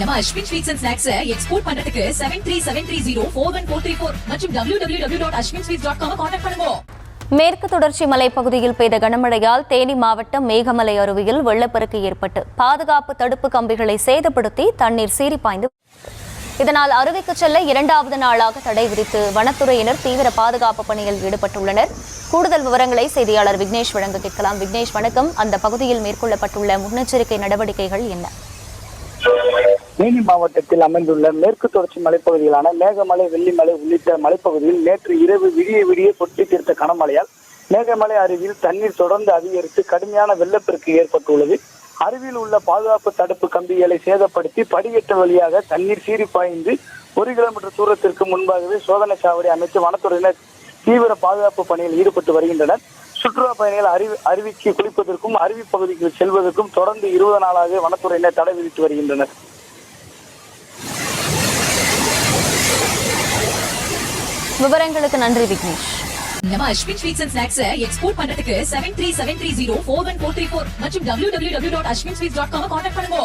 நம்ம Ashwin sweets and snacks export பண்றதுக்கு 7373041434 மற்றும் www.ashwinsweets.com கான்டாக்ட் பண்ணுங்க. மேற்கு தொடர்ச்சி மலைப்பகுதியில் பெய்த கனமழையால் தேனி மாவட்டம் மேகமலை அருவியில் வெள்ளப்பெருக்கு ஏற்பட்டு பாதுகாப்பு தடுப்பு கம்பிகளை சேதப்படுத்தி தண்ணீர் சீறி பாய்ந்து இதனால் அருவிக்கு செல்ல இரண்டாவது நாளாக தடை விதித்து வனத்துறையினர் தீவிர பாதுகாப்பு பணியில் ஈடுபட்டுள்ளனர். கூடுதல் விவரங்களை செய்தியாளர் விக்னேஷ் வழங்க கேட்கலாம். விக்னேஷ் வணக்கம். அந்த பகுதியில் மேற்கொள்ளப்பட்டுள்ள முன்னெச்சரிக்கை நடவடிக்கைகள் என்ன? தேனி மாவட்டத்தில் அமைந்துள்ள மேற்கு தொடர்ச்சி மலைப்பகுதிகளான மேகமலை, வெள்ளிமலை உள்ளிட்ட மலைப்பகுதியில் நேற்று இரவு விடிய கொட்டி தீர்த்த கனமழையால் மேகமலை அருவியில் தண்ணீர் தொடர்ந்து அதிகரித்து கடுமையான வெள்ளப்பெருக்கு ஏற்பட்டுள்ளது. அருவியில் உள்ள பாதுகாப்பு தடுப்பு கம்பிகளை சேதப்படுத்தி படிக்கட்டு வழியாக தண்ணீர் சீறி பாய்ந்து 1 கிலோமீட்டர் தூரத்திற்கு முன்பாகவே சோதனை சாவடி அமைத்து வனத்துறையினர் தீவிர பாதுகாப்பு பணியில் ஈடுபட்டு வருகின்றனர். சுற்றுலா பயணிகள் அருவிக்கு குளிப்பதற்கும் அருவி பகுதிக்கு செல்வதற்கும் தொடர்ந்து 20 நாளாக வனத்துறையினர் தடை விதித்து வருகின்றனர். விவரங்களுக்கு நன்றி விக்னேஷ். நம்ம Ashwin sweets and snacks export பண்றதுக்கு 7373041434 மற்றும் www.ashwinsweets.com கான்டாக்ட் பண்ணுங்க.